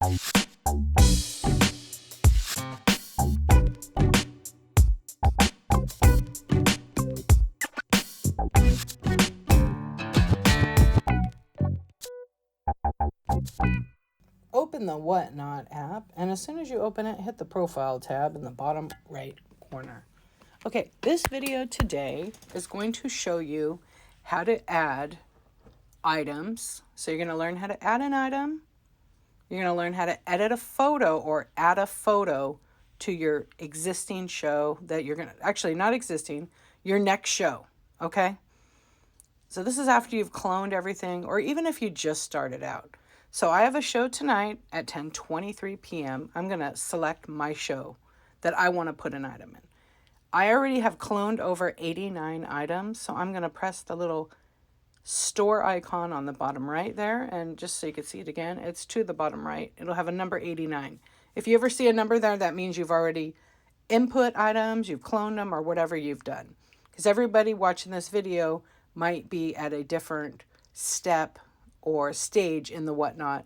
Open the Whatnot app, and as soon as you open it, hit the profile tab in the bottom right corner. Okay, this video today is going to show you how to add items. So you're going to learn how to add an item. You're going to learn how to edit a photo or add a photo to your existing show that you're going to, actually not existing, your next show, okay? So this is after you've cloned everything, or even if you just started out. So I have a show tonight at 10:23 p.m. I'm going to select my show that I want to put an item in. I already have cloned over 89 items, so I'm going to press the little store icon on the bottom right there, and just so you can see it again, it's to the bottom right. It'll have a number 89. If you ever see a number there, that means you've already input items, you've cloned them, or whatever you've done. Because everybody watching this video might be at a different step or stage in the Whatnot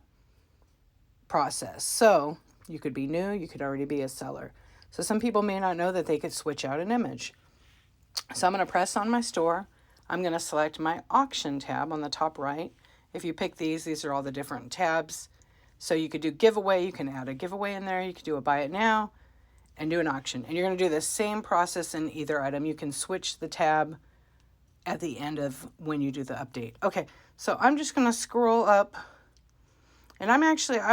process. So you could be new, you could already be a seller. So some people may not know that they could switch out an image. So I'm going to press on my store. I'm going to select my auction tab on the top right. If you pick these are all the different tabs. So you could do giveaway, you can add a giveaway in there, you could do a buy it now and do an auction. And you're going to do the same process in either item. You can switch the tab at the end of when you do the update. Okay, so I'm just going to scroll up, and I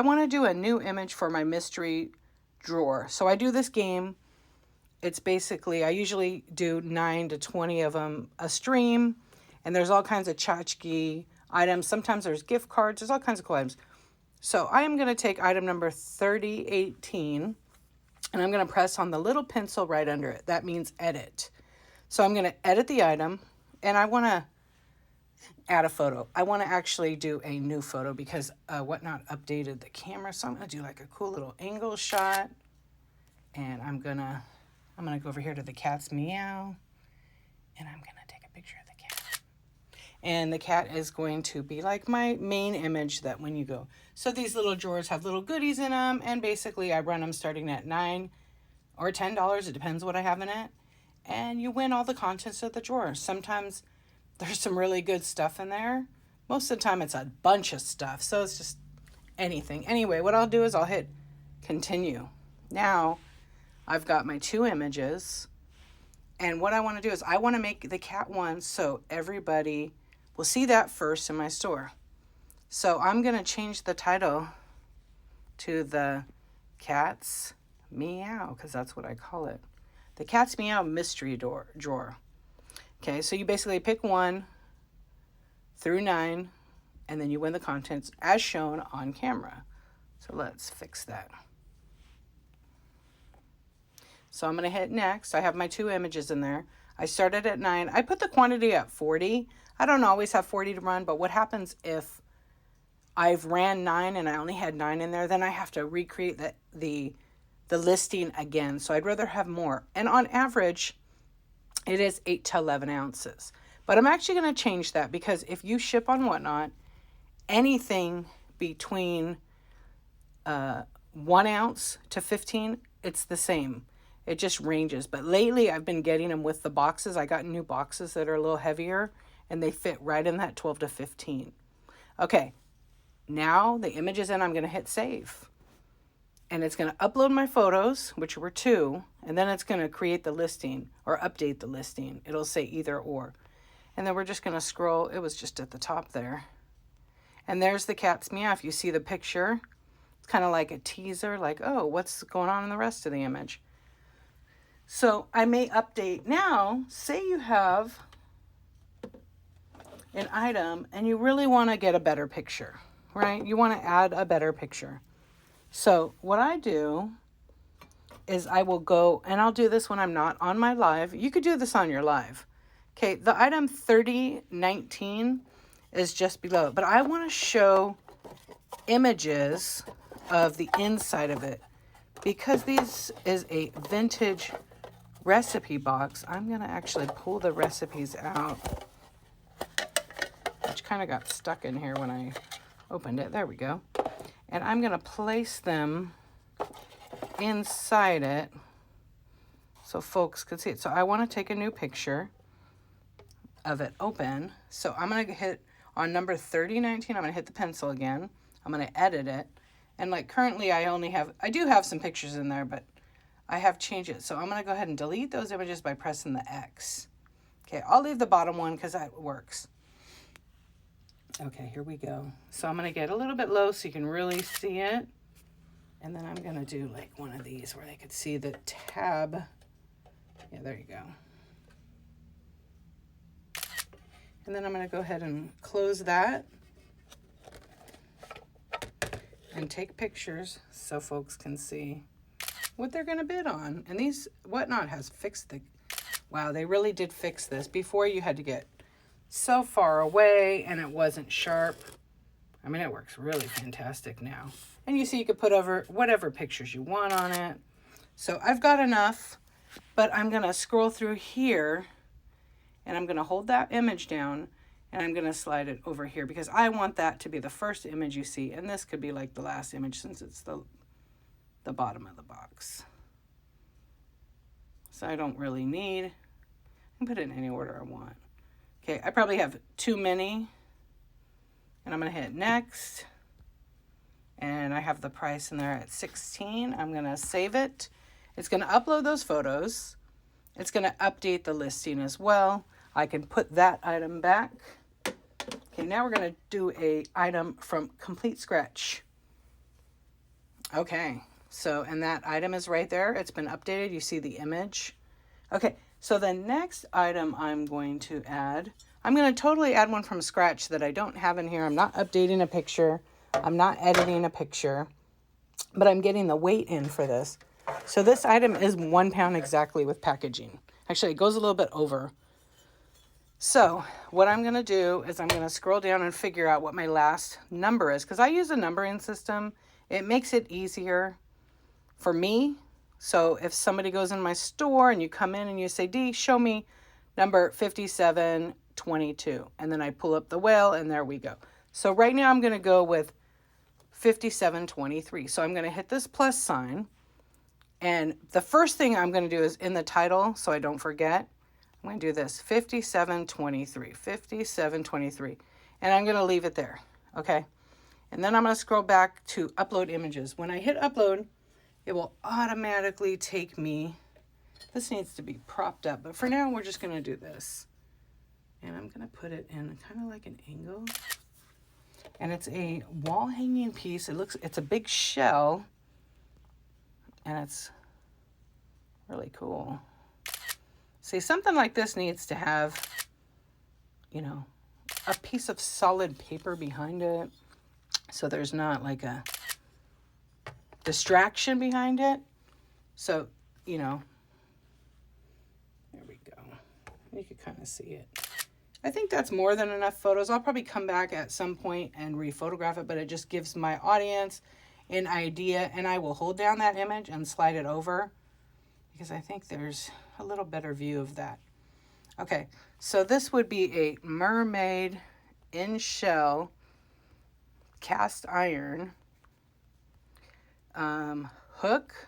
want to do a new image for my mystery drawer. So I do this game. It's basically, I usually do 9 to 20 of them a stream, and there's all kinds of tchotchke items. Sometimes there's gift cards. There's all kinds of cool items. So I am going to take item number 3018, and I'm going to press on the little pencil right under it. That means edit. So I'm going to edit the item, and I want to add a photo. I want to actually do a new photo because Whatnot updated the camera. So I'm going to do like a cool little angle shot, and I'm going to go over here to the cat's meow, and I'm going to take a picture of the cat. And the cat is going to be like my main image that when you go. So these little drawers have little goodies in them, and basically I run them starting at $9 or $10. It depends what I have in it. And you win all the contents of the drawer. Sometimes there's some really good stuff in there. Most of the time it's a bunch of stuff, so it's just anything. Anyway, what I'll do is I'll hit continue. Now I've got my 2 images, and what I want to do is I want to make the cat one so everybody will see that first in my store. So I'm going to change the title to the Cat's Meow, because that's what I call it. The Cat's Meow Mystery Drawer. Okay, so you basically pick 1 through 9, and then you win the contents as shown on camera. So let's fix that. So I'm going to hit next. I have my 2 images in there. I started at 9. I put the quantity at 40. I don't always have 40 to run, but what happens if I've ran 9 and I only had 9 in there, then I have to recreate the listing again. So I'd rather have more. And on average, it is 8 to 11 ounces. But I'm actually going to change that because if you ship on Whatnot, anything between 1 ounce to 15, it's the same. It just ranges. But lately, I've been getting them with the boxes. I got new boxes that are a little heavier, and they fit right in that 12 to 15. Okay, now the image is in. I'm going to hit save. And it's going to upload my photos, which were 2, and then it's going to create the listing or update the listing. It'll say either or. And then we're just going to scroll. It was just at the top there. And there's the cat's meow. If you see the picture, it's kind of like a teaser, like, oh, what's going on in the rest of the image? So I may update now. Say you have an item and you really want to get a better picture, right? You want to add a better picture. So what I do is I will go, and I'll do this when I'm not on my live. You could do this on your live. Okay, the item 3019 is just below, but I want to show images of the inside of it because this is a vintage recipe box. I'm going to actually pull the recipes out, which kind of got stuck in here when I opened it. There we go. And I'm going to place them inside it so folks can see it. So I want to take a new picture of it open. So I'm going to hit on number 3019. I'm going to hit the pencil again. I'm going to edit it. And like currently I do have some pictures in there, but I have changed it. So I'm going to go ahead and delete those images by pressing the X. Okay, I'll leave the bottom one because that works. Okay, here we go. So I'm going to get a little bit low so you can really see it. And then I'm going to do like one of these where they could see the tab. Yeah, there you go. And then I'm going to go ahead and close that and take pictures so folks can see what they're going to bid on. And these Whatnot has fixed wow, they really did fix this. Before you had to get so far away and it wasn't sharp. I mean, it works really fantastic now. And you see you could put over whatever pictures you want on it. So I've got enough, but I'm going to scroll through here and I'm going to hold that image down and I'm going to slide it over here because I want that to be the first image you see. And this could be like the last image since it's the bottom of the box. So I don't really need, I can put it in any order I want. Okay, I probably have too many. And I'm going to hit next. And I have the price in there at 16. I'm going to save it. It's going to upload those photos. It's going to update the listing as well. I can put that item back. Okay, now we're going to do a item from complete scratch. Okay, so, and that item is right there. It's been updated. You see the image. Okay, so the next item I'm going to add, I'm going to totally add one from scratch that I don't have in here. I'm not updating a picture. I'm not editing a picture, but I'm getting the weight in for this. So this item is 1 pound exactly with packaging. Actually, it goes a little bit over. So what I'm going to do is I'm going to scroll down and figure out what my last number is because I use a numbering system. It makes it easier for me. So if somebody goes in my store and you come in and you say, Dee, show me number 5722. And then I pull up the whale and there we go. So right now I'm going to go with 5723. So I'm going to hit this plus sign. And the first thing I'm going to do is in the title, so I don't forget, I'm going to do this, 5723, 5723. And I'm going to leave it there, okay? And then I'm going to scroll back to upload images. When I hit upload, it will automatically take me, this needs to be propped up, but for now we're just going to do this. And I'm going to put it in kind of like an angle. And it's a wall hanging piece. It's a big shell. And it's really cool. See, something like this needs to have, you know, a piece of solid paper behind it. So there's not like a distraction behind it. So, you know, there we go. You can kind of see it. I think that's more than enough photos. I'll probably come back at some point and rephotograph it, but it just gives my audience an idea, and I will hold down that image and slide it over because I think there's a little better view of that. Okay, so this would be a mermaid in shell cast iron hook.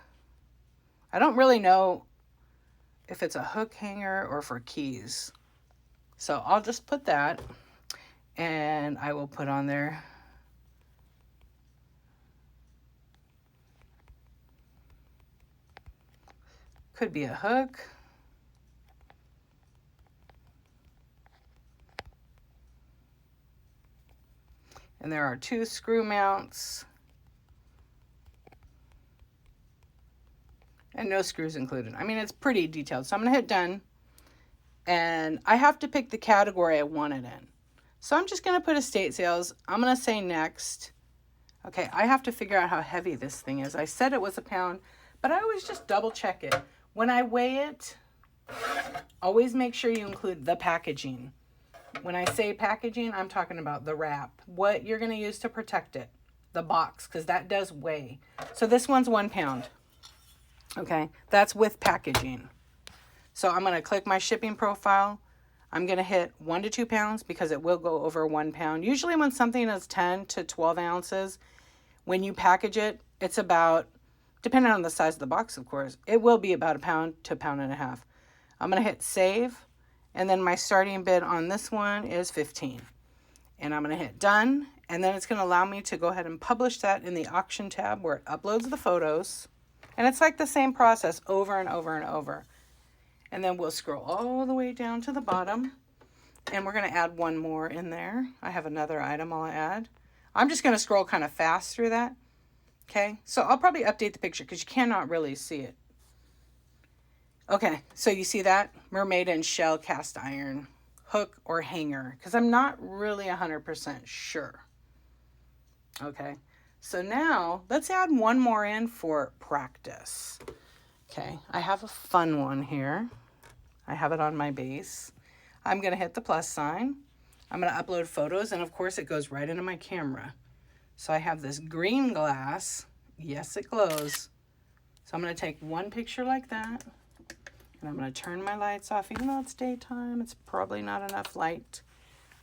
I don't really know if it's a hook hanger or for keys. So I'll just put that and I will put on there could be a hook. And there are 2 screw mounts. And no screws included. I mean, it's pretty detailed. So I'm going to hit done. And I have to pick the category I want it in. So I'm just going to put estate sales. I'm going to say next. Okay, I have to figure out how heavy this thing is. I said it was a pound, but I always just double check it. When I weigh it, always make sure you include the packaging. When I say packaging, I'm talking about the wrap. What you're going to use to protect it. The box, because that does weigh. So this one's 1 pound. Okay, that's with packaging. So I'm going to click my shipping profile. I'm going to hit 1 to 2 pounds because it will go over 1 pound. Usually when something is 10 to 12 ounces, When you package it, it's about, depending on the size of the box, of course, it will be about 1 pound to 1.5 pounds. I'm going to hit save. And then my starting bid on this one is 15. And I'm going to hit done. And then it's going to allow me to go ahead and publish that in the auction tab where it uploads the photos. And it's like the same process over and over and over. And then we'll scroll all the way down to the bottom. And we're going to add one more in there. I have another item I'll add. I'm just going to scroll kind of fast through that. Okay, so I'll probably update the picture because you cannot really see it. Okay, so you see that? Mermaid and shell cast iron, hook or hanger, because I'm not really 100% sure. Okay, so now let's add one more in for practice. Okay, I have a fun one here. I have it on my base. I'm going to hit the plus sign. I'm going to upload photos, and of course it goes right into my camera. So I have this green glass. Yes, it glows. So I'm going to take one picture like that, and I'm going to turn my lights off. Even though it's daytime, it's probably not enough light.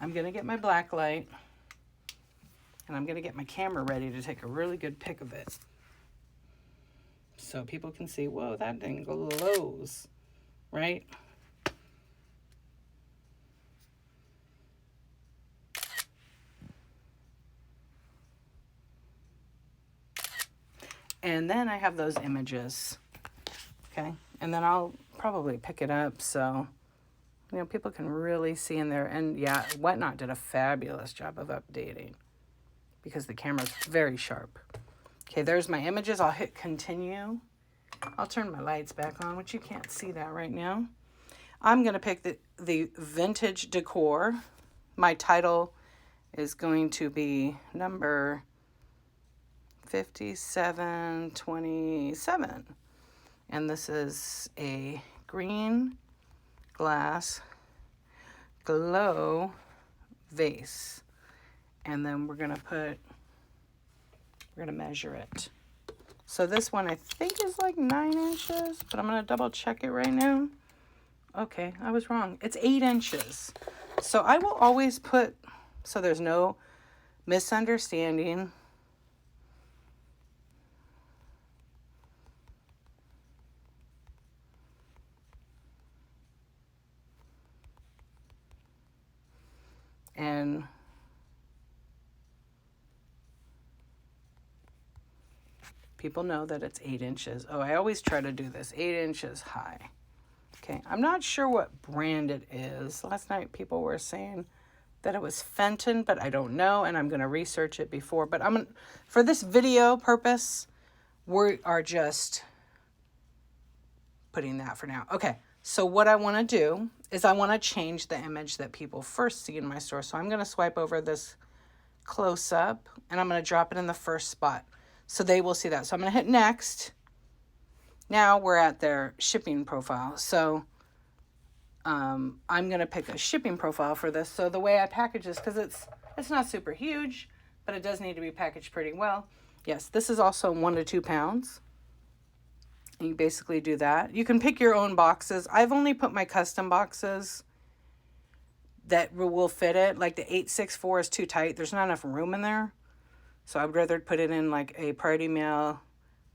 I'm going to get my black light, and I'm going to get my camera ready to take a really good pic of it. So people can see, whoa, that thing glows, right? And then I have those images, okay? And then I'll probably pick it up so, you know, people can really see in there. And yeah, Whatnot did a fabulous job of updating because the camera's very sharp. Okay, there's my images. I'll hit continue. I'll turn my lights back on, which you can't see that right now. I'm going to pick the vintage decor. My title is going to be number 5727. And this is a green glass glow vase. And then we're going to measure it. So this one I think is like 9 inches, but I'm going to double check it right now. Okay, I was wrong. It's 8 inches. So I will always put, so there's no misunderstanding. And people know that it's 8 inches. Oh, I always try to do this, 8 inches high. Okay, I'm not sure what brand it is. Last night people were saying that it was Fenton, but I don't know, and I'm going to research it before. But for this video purpose, we are just putting that for now. Okay, so what I want to do is I want to change the image that people first see in my store. So I'm going to swipe over this close up, and I'm going to drop it in the first spot. So they will see that. So I'm going to hit next. Now we're at their shipping profile. So I'm going to pick a shipping profile for this. So the way I package this, because it's not super huge, but it does need to be packaged pretty well. Yes, this is also 1 to 2 pounds. And you basically do that. You can pick your own boxes. I've only put my custom boxes that will fit it. Like the 864 is too tight. There's not enough room in there. So I'd rather put it in like a party mail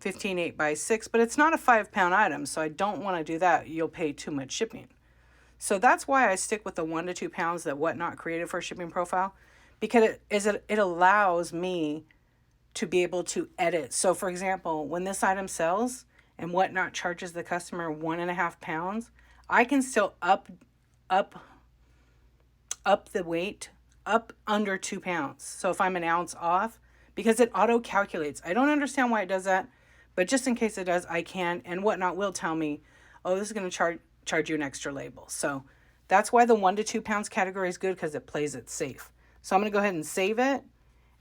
15 8x6, but it's not a 5 pound item. So I don't want to do that. You'll pay too much shipping. So that's why I stick with the 1 to 2 pounds that Whatnot created for a shipping profile, because it allows me to be able to edit. So for example, when this item sells and Whatnot charges the customer 1.5 pounds, I can still up the weight up under 2 pounds. So if I'm an ounce off, because it auto calculates. I don't understand why it does that, but just in case it does, I can. And Whatnot will tell me, oh, this is going to charge you an extra label. So that's why the 1 to 2 pounds category is good, because it plays it safe. So I'm going to go ahead and save it.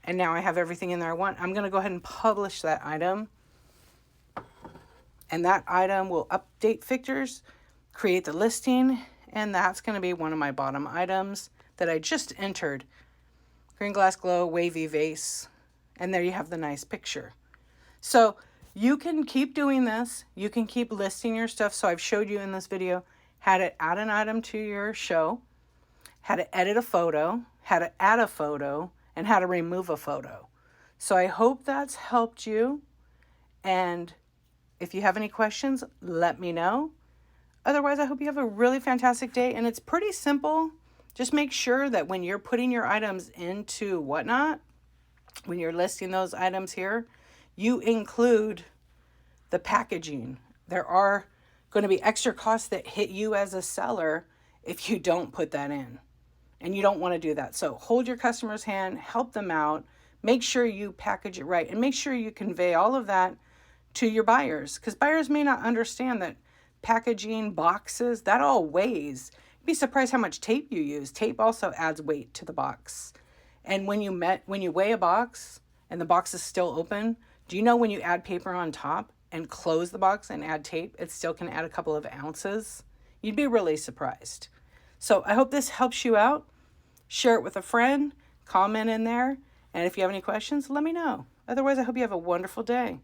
And now I have everything in there I want. I'm going to go ahead and publish that item. And that item will update fixtures, create the listing, and that's going to be one of my bottom items that I just entered. Green glass glow, wavy vase. And there you have the nice picture. So you can keep doing this. You can keep listing your stuff. So I've showed you in this video how to add an item to your show, how to edit a photo, how to add a photo, and how to remove a photo. So I hope that's helped you. And if you have any questions, let me know. Otherwise, I hope you have a really fantastic day. And it's pretty simple. Just make sure that when you're putting your items into Whatnot, when you're listing those items here, you include the packaging. There are going to be extra costs that hit you as a seller if you don't put that in. And you don't want to do that. So hold your customer's hand, help them out, make sure you package it right, and make sure you convey all of that to your buyers, because buyers may not understand that packaging, boxes, that all weighs. You'd be surprised how much tape you use. Tape also adds weight to the box. And when you weigh a box and the box is still open, do you know when you add paper on top and close the box and add tape, it still can add a couple of ounces? You'd be really surprised. So I hope this helps you out. Share it with a friend, comment in there, and if you have any questions, let me know. Otherwise, I hope you have a wonderful day.